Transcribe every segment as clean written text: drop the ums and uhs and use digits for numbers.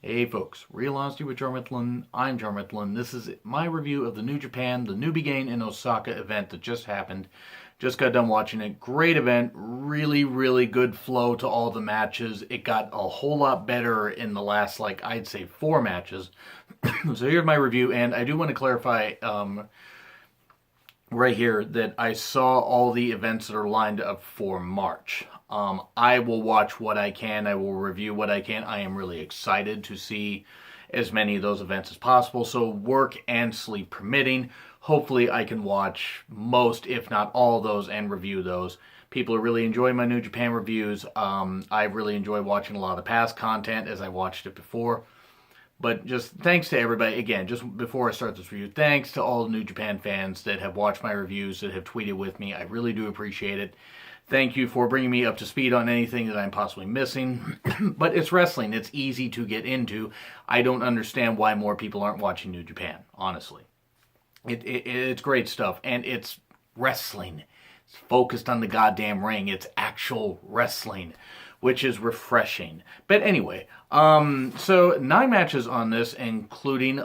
Hey folks, Real Honesty with Jarmithlin. I'm Jarmithlin. This is my review of the New Japan, the New Began in Osaka event that just happened. Just got done watching it. Great event. Really good flow to all the matches. It got a whole lot better in the last, I'd say 4 matches. So here's my review, and I do want to clarify right here that I saw all the events that are lined up for March. I will watch what I can. I will review what I can. I am really excited to see as many of those events as possible. So work and sleep permitting, hopefully I can watch most, if not all of those, and review those. People are really enjoying my New Japan reviews. I really enjoy watching a lot of the past content as I watched it before. But just thanks to everybody, again, just before I start this review, thanks to all the New Japan fans that have watched my reviews, that have tweeted with me. I really do appreciate it. Thank you for bringing me up to speed on anything that I'm possibly missing. But it's wrestling. It's easy to get into. I don't understand why more people aren't watching New Japan, honestly. It's great stuff, and it's wrestling. It's focused on the goddamn ring. It's actual wrestling, which is refreshing. But anyway, so 9 matches on this, including,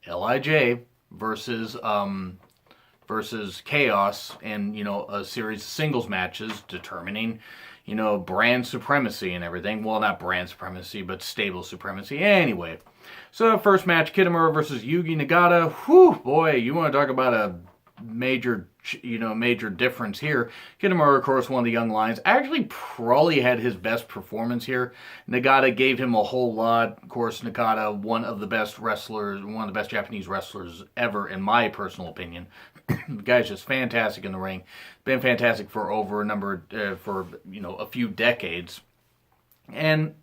LIJ versus Chaos, and, a series of singles matches determining, brand supremacy and everything. Well, not brand supremacy, but stable supremacy. Anyway, so first match, Kitamura versus Yuji Nagata. Whew, boy, you want to talk about a major difference here. Kitamura, of course, one of the young lions, actually probably had his best performance here. Nagata gave him a whole lot. Of course, Nagata, one of the best Japanese wrestlers ever, in my personal opinion. The guy's just fantastic in the ring. Been fantastic for over a few decades. And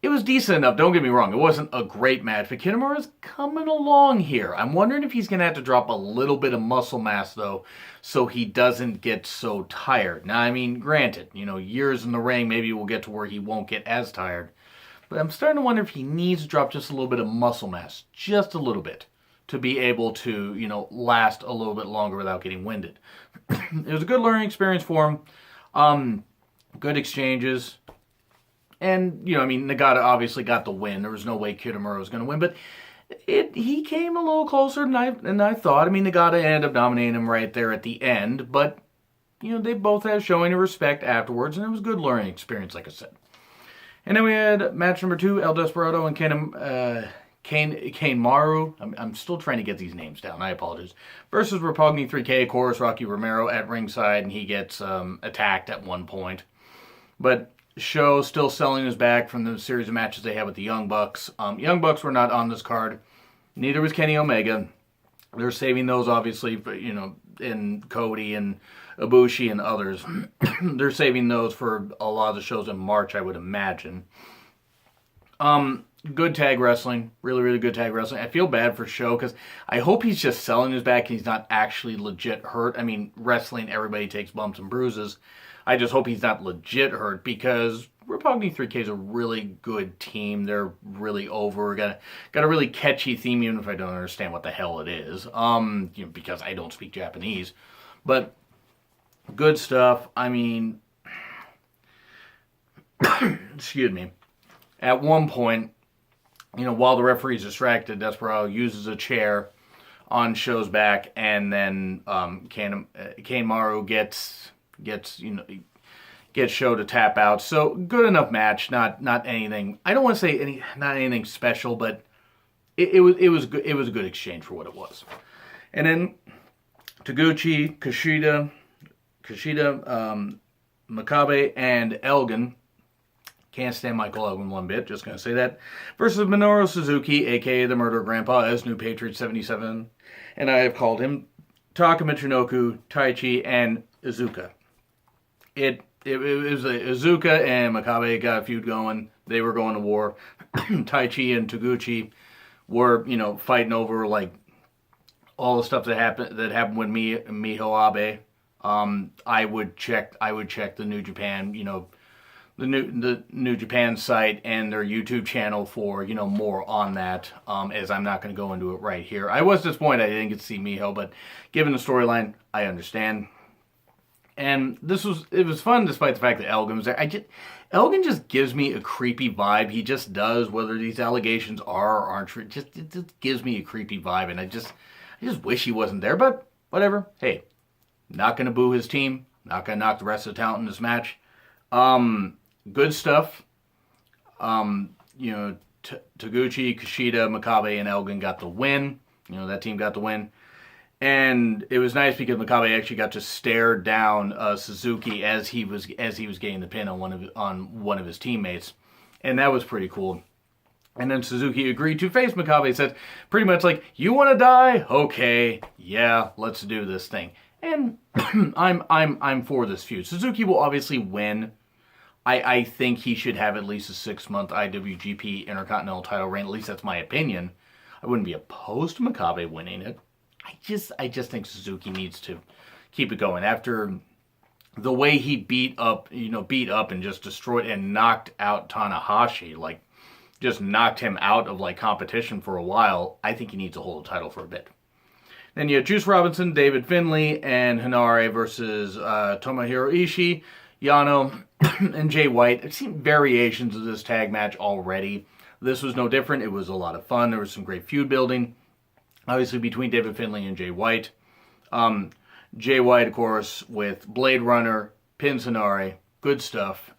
it was decent enough, don't get me wrong. It wasn't a great match, but Kitamura's coming along here. I'm wondering if he's going to have to drop a little bit of muscle mass, though, so he doesn't get so tired. Now, I mean, granted, years in the ring, maybe we'll get to where he won't get as tired. But I'm starting to wonder if he needs to drop just a little bit of muscle mass, just a little bit, to be able to, last a little bit longer without getting winded. It was a good learning experience for him. Good exchanges. And, Nagata obviously got the win. There was no way Kitamura was going to win, but he came a little closer than I thought. Nagata ended up dominating him right there at the end, but, they both had showing of respect afterwards, and it was a good learning experience, like I said. And then we had match number 2, El Desperado and Kane Maru. I'm still trying to get these names down. I apologize. Versus Roppongi 3K, of course, Rocky Romero at ringside, and he gets attacked at one point. But Show still selling his back from the series of matches they had with the Young Bucks. Young Bucks were not on this card. Neither was Kenny Omega. They're saving those, obviously, for, in Cody and Ibushi and others. They're saving those for a lot of the shows in March, I would imagine. Good tag wrestling. Really good tag wrestling. I feel bad for Show because I hope he's just selling his back and he's not actually legit hurt. Wrestling, everybody takes bumps and bruises. I just hope he's not legit hurt because Roppongi 3K is a really good team. They're really over. Got a really catchy theme, even if I don't understand what the hell it is. Because I don't speak Japanese. But good stuff. Excuse me. At one point, while the referee's distracted, Desperado uses a chair on Show's back, and then Kane Maru gets Show to tap out. So good enough match, not anything. I don't want to say not anything special, but it was good. It was a good exchange for what it was. And then Taguchi, Kushida, Makabe, and Elgin. Can't stand Michael Elgin one bit, just going to say that. Versus Minoru Suzuki, a.k.a. the Murder Grandpa, as New Patriot 77. And I have called him Taka Michinoku, Taichi, and Iizuka. It was Iizuka and Makabe got a feud going. They were going to war. Taichi and Taguchi were, fighting over, all the stuff that happened with Miho Abe. I would check the New Japan, the New Japan site and their YouTube channel for, more on that, as I'm not going to go into it right here. I was disappointed I didn't get to see Miho, but given the storyline, I understand. And it was fun despite the fact that Elgin was there. Elgin just gives me a creepy vibe. He just does, whether these allegations are or aren't true. It just gives me a creepy vibe, and I just wish he wasn't there. But whatever. Hey, not gonna boo his team. Not gonna knock the rest of the talent in this match. Good stuff. Taguchi, Kushida, Makabe, and Elgin got the win. That team got the win. And it was nice because Makabe actually got to stare down Suzuki as he was getting the pin on one of his teammates, and that was pretty cool. And then Suzuki agreed to face Makabe. Said pretty much like, "You want to die? Okay, yeah, let's do this thing." And I'm for this feud. Suzuki will obviously win. I think he should have at least a 6-month IWGP Intercontinental title reign. At least that's my opinion. I wouldn't be opposed to Makabe winning it. I just think Suzuki needs to keep it going after the way he beat up and just destroyed and knocked out Tanahashi, like just knocked him out of like competition for a while. I think he needs to hold the title for a bit. Then you have Juice Robinson, David Finlay, and Hinare versus Tomohiro Ishii, Yano, and Jay White. I've seen variations of this tag match already. This was no different. It was a lot of fun. There was some great feud building. Obviously, between David Finlay and Jay White. Jay White, of course, with Blade Runner, pins Hinare, good stuff.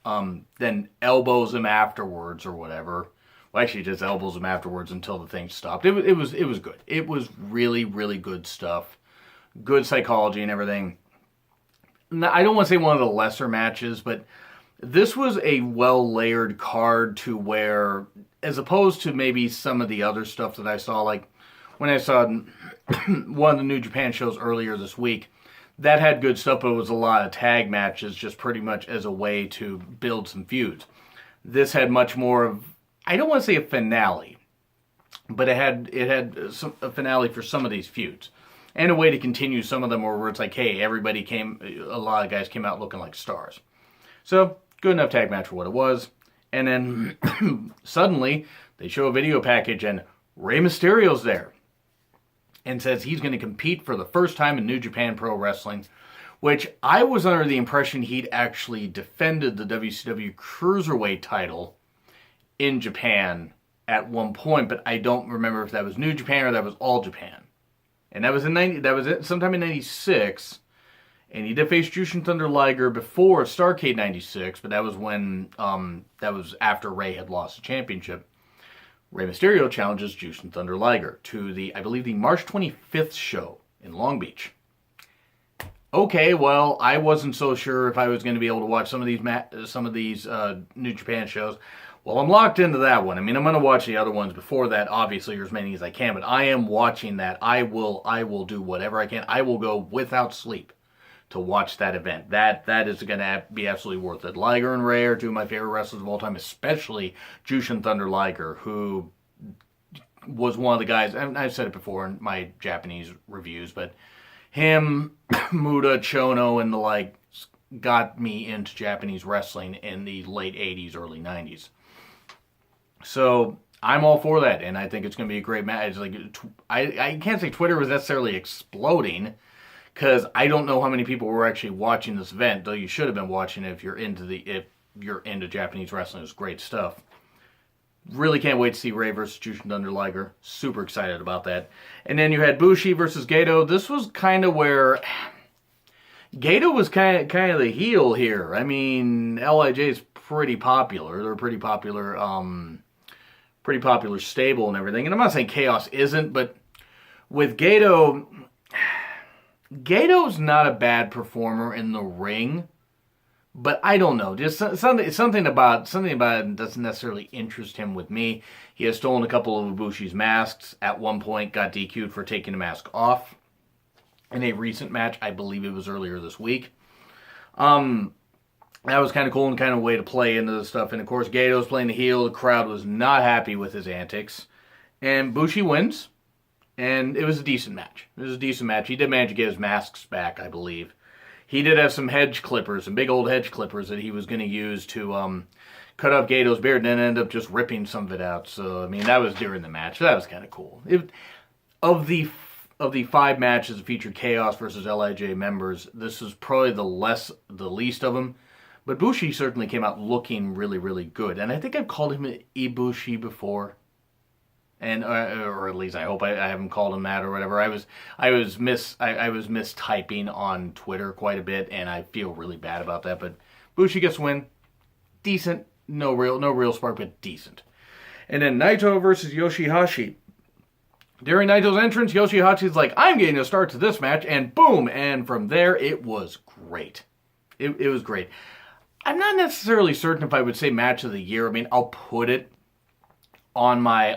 Then elbows him afterwards or whatever. Well, actually, just elbows him afterwards until the thing stopped. It was good. It was really, really good stuff. Good psychology and everything. I don't want to say one of the lesser matches, but this was a well-layered card to where, as opposed to maybe some of the other stuff that I saw, like when I saw one of the New Japan shows earlier this week, that had good stuff, but it was a lot of tag matches just pretty much as a way to build some feuds. This had much more of, I don't want to say a finale, but it had a finale for some of these feuds. And a way to continue some of them where it's like, hey, a lot of guys came out looking like stars. So, good enough tag match for what it was. And then, suddenly, they show a video package and Rey Mysterio's there. And says he's going to compete for the first time in New Japan Pro Wrestling, which I was under the impression he'd actually defended the WCW Cruiserweight title in Japan at one point, but I don't remember if that was New Japan or that was All Japan. And that was sometime in 96, and he did face Jushin Thunder Liger before Starrcade 96, but that was when that was after Rey had lost the championship. Rey Mysterio challenges Jushin Thunder Liger to I believe the March 25th show in Long Beach. Okay, well, I wasn't so sure if I was going to be able to watch some of these New Japan shows. Well, I'm locked into that one. I mean, I'm going to watch the other ones before that, obviously, or as many as I can, but I am watching that. I will do whatever I can. I will go without sleep to watch that event. That is going to be absolutely worth it. Liger and Rey are two of my favorite wrestlers of all time, especially Jushin Thunder Liger, who was one of the guys, and I've said it before in my Japanese reviews, but him, Muda, Chono, and the like got me into Japanese wrestling in the late 80s, early 90s. So I'm all for that, and I think it's going to be a great match. Like, I can't say Twitter was necessarily exploding, because I don't know how many people were actually watching this event, though you should have been watching it if you're into Japanese wrestling. It's great stuff. Really can't wait to see Rey versus Jushin Thunder Liger. Super excited about that. And then you had Bushi versus Gato. This was kind of where Gato was kind of the heel here. I mean, LIJ is pretty popular. They're pretty popular stable and everything. And I'm not saying Chaos isn't, but with Gato's not a bad performer in the ring, but I don't know. Just something about it doesn't necessarily interest him with me. He has stolen a couple of Ibushi's masks. At one point, got DQ'd for taking the mask off in a recent match. I believe it was earlier this week. That was kind of cool and kind of a way to play into the stuff. And of course, Gato's playing the heel. The crowd was not happy with his antics, and Bushi wins. And it was a decent match. He did manage to get his masks back, I believe. He did have some hedge clippers, some big old hedge clippers that he was going to use to cut off Gato's beard, and then ended up just ripping some of it out. So, I mean, that was during the match. So that was kind of cool. of the 5 matches that featured Chaos versus LIJ members, this is probably the least of them. But Bushi certainly came out looking really, really good. And I think I've called him Ibushi before. And or at least I hope I haven't called him that or whatever. I was mistyping on Twitter quite a bit, and I feel really bad about that. But Bushi gets a win. Decent. No real spark, but decent. And then Naito versus Yoshihashi. During Naito's entrance, Yoshihashi's like, I'm getting a start to this match, and boom! And from there, it was great. It was great. I'm not necessarily certain if I would say match of the year. I mean, I'll put it on my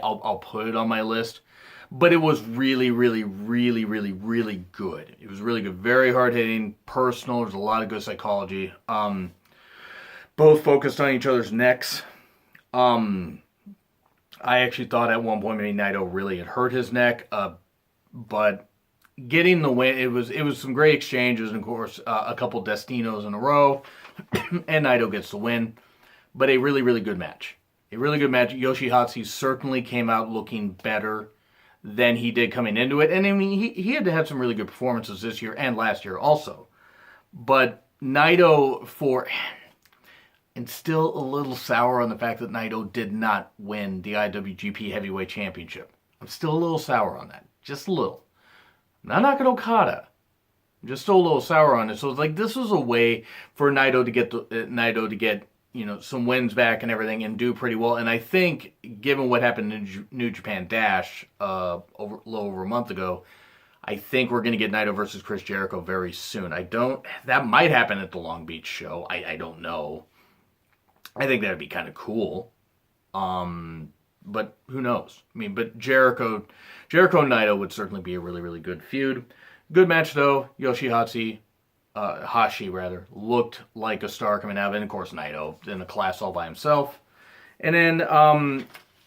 list. But it was really, really, really, really, really good. It was really good. Very hard-hitting, personal. There's a lot of good psychology. Both focused on each other's necks. I actually thought at one point maybe Naito really had hurt his neck. But getting the win, it was some great exchanges, and of course, a couple Destinos in a row. And Naito gets the win. But a really, really good match. A really good match. Yoshihashi certainly came out looking better than he did coming into it. And I mean, he had to have some really good performances this year and last year also. But Naito and still a little sour on the fact that Naito did not win the IWGP Heavyweight Championship. I'm still a little sour on that. Just a little. Not knocking Okada. I'm just still a little sour on it. So it's like this was a way for Naito to get some wins back and everything and do pretty well. And I think, given what happened in New Japan Dash a little over a month ago, I think we're going to get Naito versus Chris Jericho very soon. That might happen at the Long Beach show. I don't know. I think that'd be kind of cool. But who knows? I mean, but Jericho and Naito would certainly be a really, really good feud. Good match, though. Hashi looked like a star coming out of it. And, of course, Naito in a class all by himself. And then,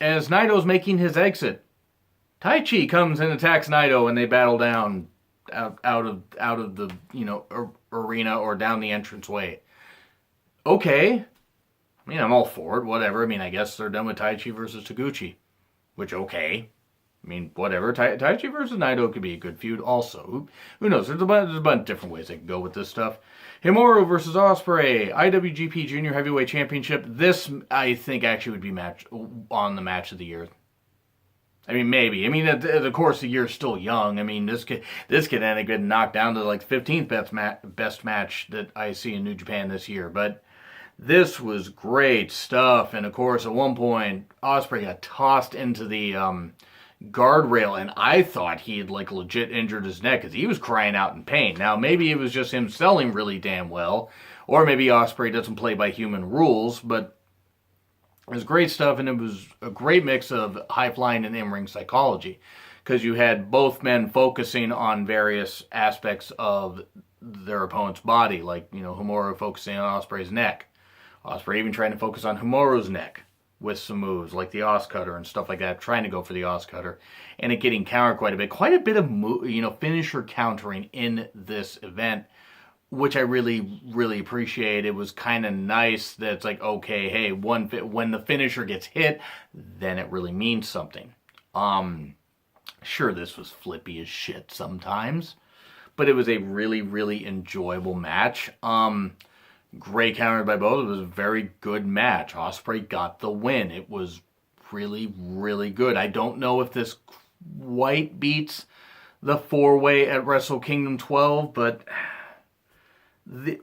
as Naito's making his exit, Taichi comes and attacks Naito, and they battle down out of the arena or down the entranceway. Okay. I mean, I'm all for it. Whatever. I mean, I guess they're done with Taichi versus Taguchi, which okay. I mean, whatever. Taichi versus Naito could be a good feud also. Who knows? There's a bunch of different ways they can go with this stuff. Himuro versus Ospreay, IWGP Junior Heavyweight Championship. This, I think, actually would be on the match of the year. I mean, maybe. I mean, of course, the year's still young. I mean, this could end up getting knocked down to like 15th best match that I see in New Japan this year. But this was great stuff. And, of course, at one point, Ospreay got tossed into the guardrail, and I thought he had like legit injured his neck because he was crying out in pain. Now, maybe it was just him selling really damn well, or maybe Ospreay doesn't play by human rules, but it was great stuff, and it was a great mix of high-flying and in-ring psychology because you had both men focusing on various aspects of their opponent's body, like, Himuro focusing on Ospreay's neck. Ospreay even trying to focus on Himuro's neck with some moves like the Os Cutter and stuff like that, trying to go for the Os Cutter, and it getting countered quite a bit. Quite a bit of finisher countering in this event, which I really, really appreciate. It was kind of nice that it's like, okay, hey, when the finisher gets hit, then it really means something. Sure, this was flippy as shit sometimes, but it was a really, really enjoyable match. Great countered by both. It was a very good match. Ospreay got the win. It was really, really good. I don't know if this quite beats the 4-way at Wrestle Kingdom 12, but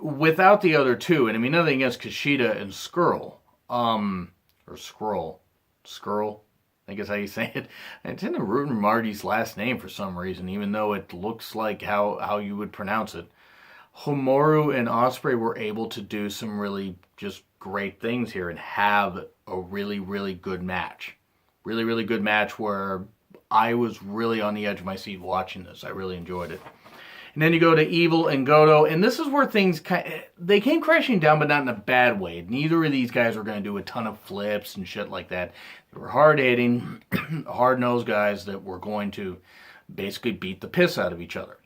without the other two, and I mean nothing against Kushida and Skrull, or Skrull, I guess how you say it. I tend to root in Marty's last name for some reason, even though it looks like how you would pronounce it. Himuro and Ospreay were able to do some really just great things here and have a really, really good match. Really, really good match where I was really on the edge of my seat watching this. I really enjoyed it. And then you go to Evil and Goto, and this is where things they came crashing down, but not in a bad way. Neither of these guys were going to do a ton of flips and shit like that. They were hard-hitting, hard-nosed guys that were going to basically beat the piss out of each other.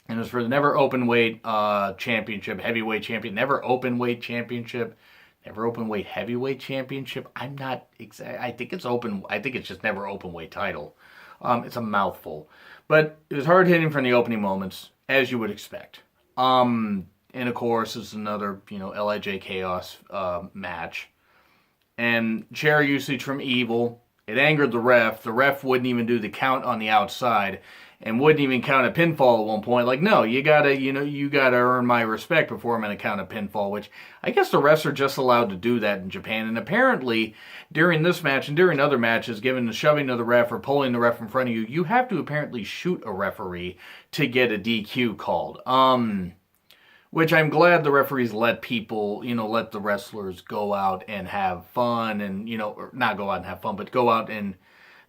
And it was for the Never Openweight Championship, Heavyweight Champion, Never Openweight Championship, Never Openweight Heavyweight Championship. I'm not exact. I think it's open. I think it's just Never Openweight title. It's a mouthful. But it was hard hitting from the opening moments, as you would expect. And of course, it's another, LIJ Chaos match. And chair usage from Evil. It angered the ref. The ref wouldn't even do the count on the outside and wouldn't even count a pinfall at one point. Like, no, you gotta earn my respect before I'm gonna count a pinfall, which I guess the refs are just allowed to do that in Japan. And apparently, during this match and during other matches, given the shoving of the ref or pulling the ref in front of you, you have to apparently shoot a referee to get a DQ called. Which I'm glad the referees let people, let the wrestlers go out and have fun and, or not go out and have fun, but go out and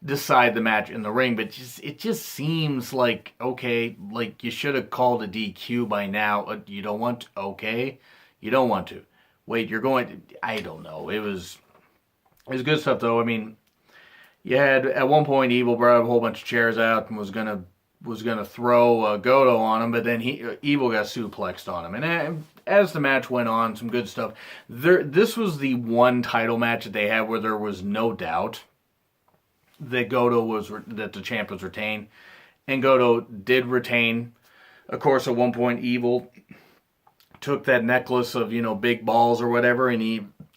decide the match in the ring. But it just seems like, okay, like you should have called a DQ by now. You don't want to? Okay. You don't want to. Wait, you're going to, I don't know. It was good stuff though. I mean, you had, at one point, Evil brought a whole bunch of chairs out and was gonna throw Goto on him, but then Evil got suplexed on him. And as the match went on, some good stuff. This was the one title match that they had where there was no doubt that that the champ was retained, and Goto did retain. Of course, at one point, Evil took that necklace of big balls or whatever, and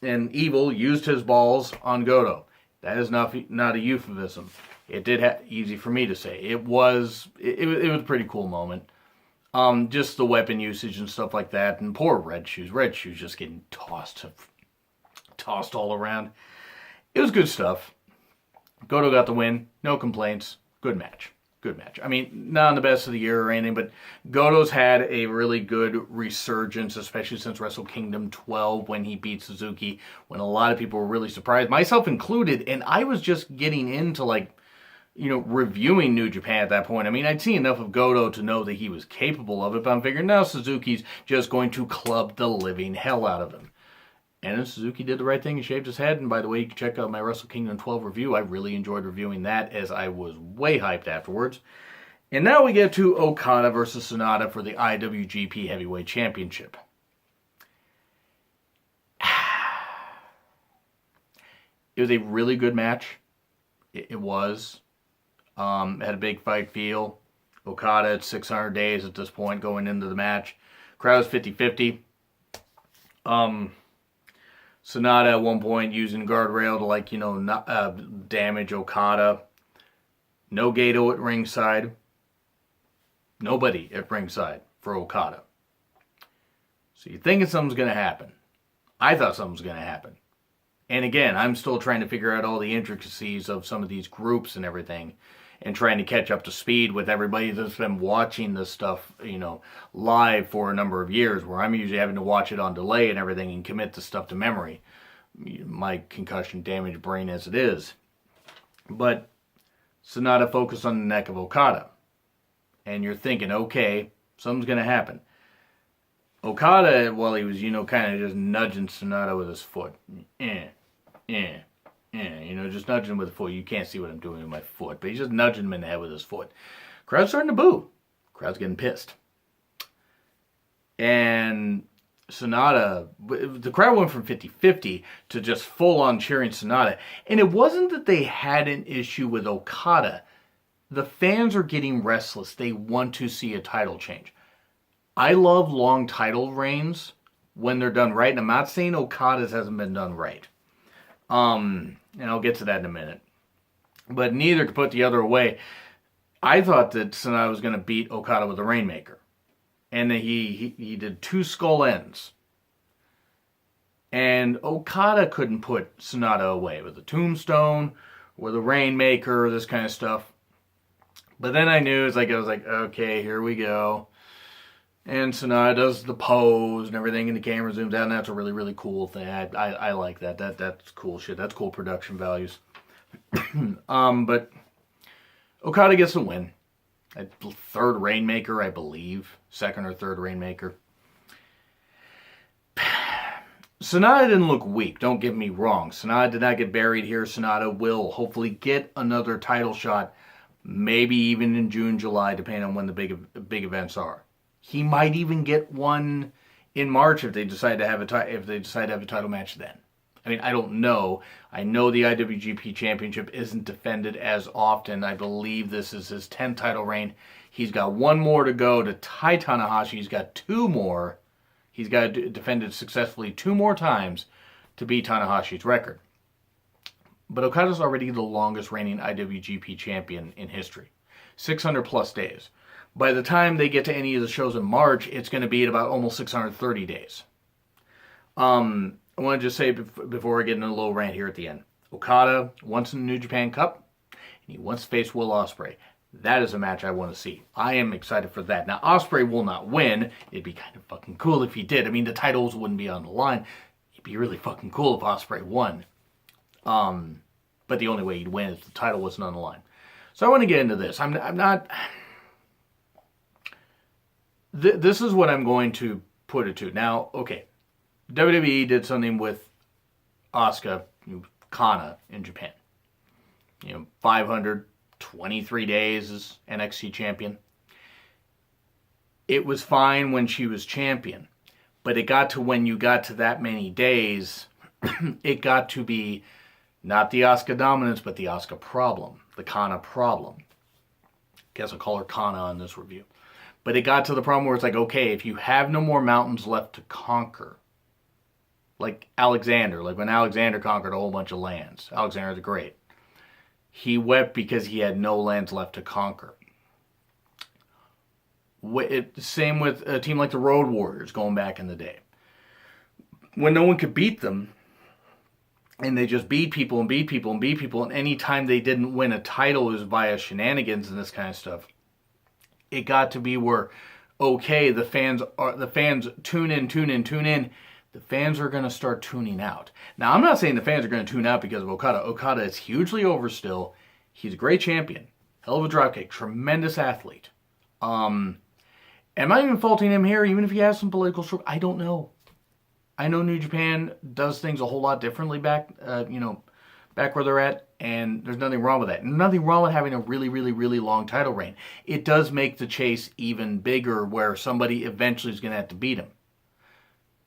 Evil used his balls on Goto. That is not a euphemism. It did easy for me to say. It was a pretty cool moment. Just the weapon usage and stuff like that. And poor Red Shoes. Red Shoes just getting tossed all around. It was good stuff. Goto got the win. No complaints. Good match. I mean, not the best of the year or anything, but Goto's had a really good resurgence, especially since Wrestle Kingdom 12 when he beat Suzuki, when a lot of people were really surprised, myself included, and I was just getting into reviewing New Japan at that point. I mean, I'd seen enough of Goto to know that he was capable of it, but I'm figuring now Suzuki's just going to club the living hell out of him. And then Suzuki did the right thing and shaved his head. And by the way, you can check out my Wrestle Kingdom 12 review. I really enjoyed reviewing that, as I was way hyped afterwards. And now we get to Okada versus Sonata for the IWGP Heavyweight Championship. It was a really good match. It was. Had a big fight feel. Okada at 600 days at this point going into the match. Crowd's 50-50. Sonata at one point using guardrail to not damage Okada. No Gato at ringside. Nobody at ringside for Okada. So you're thinking something's going to happen. I thought something was going to happen. And again, I'm still trying to figure out all the intricacies of some of these groups and everything, and trying to catch up to speed with everybody that's been watching this stuff, live for a number of years, where I'm usually having to watch it on delay and everything and commit the stuff to memory. My concussion damaged brain as it is. But Sonata focused on the neck of Okada. And you're thinking, okay, something's going to happen. Okada, while he was, kind of just nudging Sonata with his foot. Just nudging him with the foot. You can't see what I'm doing with my foot, but he's just nudging him in the head with his foot. Crowd's starting to boo. Crowd's getting pissed. And Sonata, the crowd went from 50-50 to just full-on cheering Sonata. And it wasn't that they had an issue with Okada. The fans are getting restless. They want to see a title change. I love long title reigns when they're done right. And I'm not saying Okada's hasn't been done right. And I'll get to that in a minute. But neither could put the other away. I thought that Sonata was going to beat Okada with a Rainmaker. And he did two skull ends. And Okada couldn't put Sonata away with a Tombstone, with a Rainmaker, this kind of stuff. But then I knew, I was like, okay, here we go. And Sonata does the pose and everything, and the camera zooms out, and that's a really, really cool thing. I like that. That's cool shit. That's cool production values. But Okada gets the win. A third Rainmaker, I believe. Second or third Rainmaker. Sonata didn't look weak, don't get me wrong. Sonata did not get buried here. Sonata will hopefully get another title shot, maybe even in June, July, depending on when the big events are. He might even get one in March if they decide to have a title match then. I mean, I don't know. I know the IWGP Championship isn't defended as often. I believe this is his 10th title reign. He's got one more to go to tie Tanahashi. He's got two more. He's got to defend it successfully two more times to beat Tanahashi's record. But Okada's already the longest reigning IWGP champion in history. 600 plus days. By the time they get to any of the shows in March, it's going to be at about almost 630 days. I want to just say before I get into a little rant here at the end, Okada wants the New Japan Cup, and he wants to face Will Ospreay. That is a match I want to see. I am excited for that. Now, Ospreay will not win. It'd be kind of fucking cool if he did. I mean, the titles wouldn't be on the line. It'd be really fucking cool if Ospreay won. But the only way he'd win is if the title wasn't on the line. So I want to get into this. I'm not... This is what I'm going to put it to. Now, okay. WWE did something with Asuka, Kana in Japan. 523 days as NXT champion. It was fine when she was champion, but it got to when you got to that many days, it got to be not the Asuka dominance, but the Asuka problem, the Kana problem. Guess I'll call her Kana on this review. But it got to the problem where it's like, okay, if you have no more mountains left to conquer, like Alexander, like when Alexander conquered a whole bunch of lands, Alexander the Great, he wept because he had no lands left to conquer. Same with a team like the Road Warriors going back in the day. When no one could beat them, and they just beat people and beat people and beat people, and any time they didn't win a title, it was via shenanigans and this kind of stuff. It got to be where, okay, the fans tune in. The fans are going to start tuning out. Now, I'm not saying the fans are going to tune out because of Okada. Okada is hugely over still. He's a great champion. Hell of a dropkick. Tremendous athlete. Am I even faulting him here, even if he has some political stroke? I don't know. I know New Japan does things a whole lot differently back where they're at, and there's nothing wrong with that. Nothing wrong with having a really, really, really long title reign. It does make the chase even bigger where somebody eventually is going to have to beat him.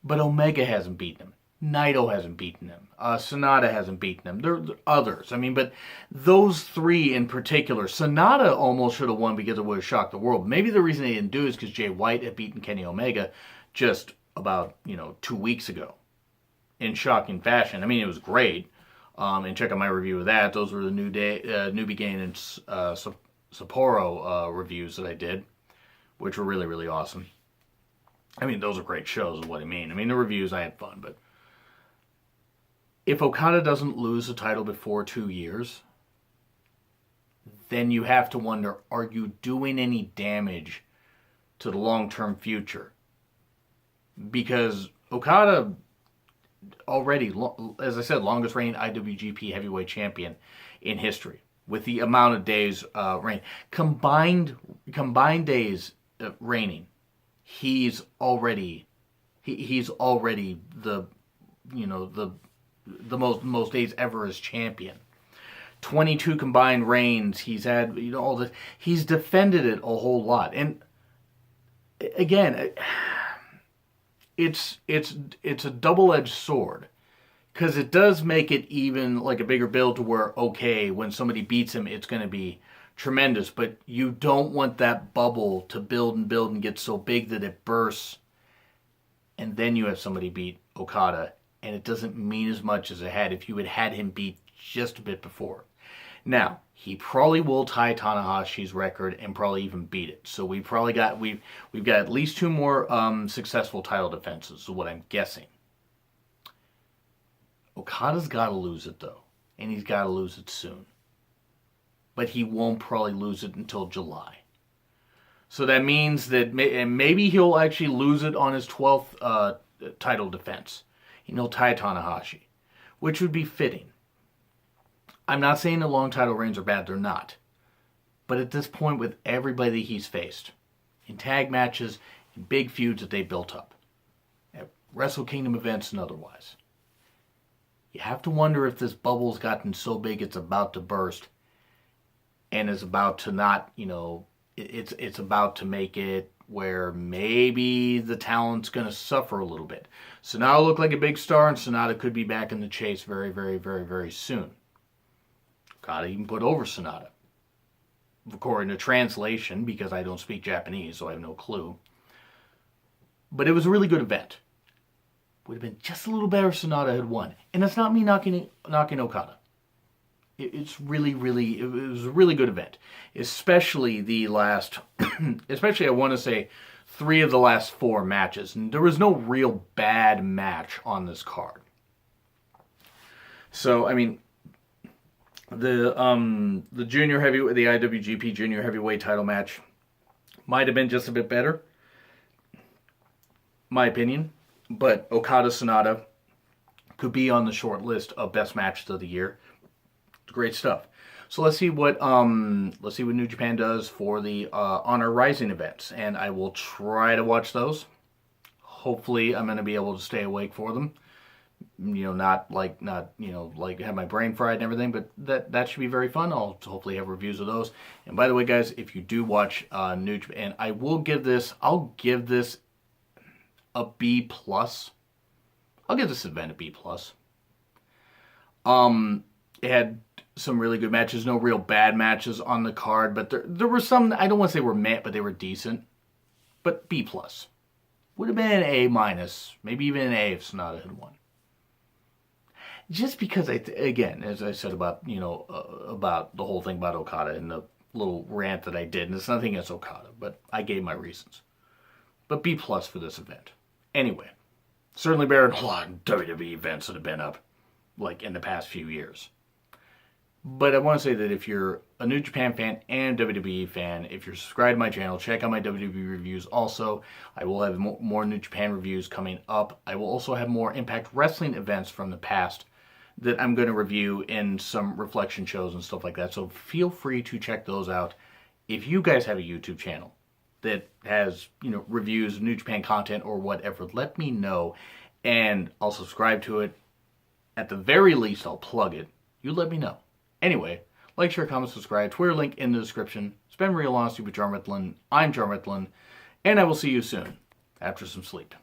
But Omega hasn't beaten him. Naito hasn't beaten him. Sonata hasn't beaten him. There are others. I mean, but those three in particular, Sonata almost should have won because it would have shocked the world. Maybe the reason they didn't do it is because Jay White had beaten Kenny Omega just about 2 weeks ago in shocking fashion. I mean, it was great. And check out my review of that. Those were the New Beginning and Sapporo reviews that I did, which were really, really awesome. I mean, those are great shows, is what I mean. I mean, the reviews, I had fun, but if Okada doesn't lose the title before 2 years, then you have to wonder, are you doing any damage to the long-term future? Because Okada already, as I said, longest reigning IWGP heavyweight champion in history, with the amount of days reign. Combined days reigning. He's already the most days ever as champion. 22 combined reigns. He's had all this. He's defended it a whole lot. And again, it's a double-edged sword, because it does make it even like a bigger build to where, okay, when somebody beats him, it's going to be tremendous, but you don't want that bubble to build and get so big that it bursts, and then you have somebody beat Okada, and it doesn't mean as much as it had if you had him beat just a bit before. Now, he probably will tie Tanahashi's record and probably even beat it. So we've got at least two more successful title defenses, is what I'm guessing. Okada's got to lose it, though, and he's got to lose it soon. But he won't probably lose it until July. So that means that maybe he'll actually lose it on his 12th title defense. And he'll tie Tanahashi, which would be fitting. I'm not saying the long title reigns are bad, they're not. But at this point, with everybody he's faced, in tag matches, in big feuds that they built up, at Wrestle Kingdom events and otherwise, you have to wonder if this bubble's gotten so big it's about to burst, and is about to not, it's about to make it where maybe the talent's going to suffer a little bit. Sonata looked like a big star, and Sonata could be back in the chase very, very, very, very soon. Okada even put over Sonata, according to translation, because I don't speak Japanese, so I have no clue. But it was a really good event. Would have been just a little better if Sonata had won. And that's not me knocking Okada. It's really, really, it was a really good event. Especially the last, especially I want to say 3 of the last 4 matches. And there was no real bad match on this card. So, I mean, the junior heavyweight, the IWGP junior heavyweight title match might have been just a bit better. My opinion. But Okada Sonata could be on the short list of best matches of the year. Great stuff. So let's see what New Japan does for the Honor Rising events, and I will try to watch those. Hopefully, I'm going to be able to stay awake for them. Not have my brain fried and everything, but that should be very fun. I'll hopefully have reviews of those. And by the way, guys, if you do watch New Japan, I'll give this a B+. I'll give this event a B+. It had some really good matches, no real bad matches on the card, but there were some, I don't want to say were meh, but they were decent. But B+. Would have been an A-, maybe even an A if Sonata had won. Just because, again, as I said about, about the whole thing about Okada and the little rant that I did, and it's nothing against Okada, but I gave my reasons. But B+ for this event. Anyway, certainly better than a lot of WWE events that have been up, like, in the past few years. But I want to say that if you're a New Japan fan and WWE fan, if you're subscribed to my channel, check out my WWE reviews also. I will have more New Japan reviews coming up. I will also have more Impact Wrestling events from the past that I'm going to review in some reflection shows and stuff like that. So feel free to check those out. If you guys have a YouTube channel that has, reviews of New Japan content or whatever, let me know and I'll subscribe to it. At the very least, I'll plug it. You let me know. Anyway, like, share, comment, subscribe. Twitter link in the description. Spend real honesty with Jar Mifflin. I'm Jar Mifflin, and I will see you soon after some sleep.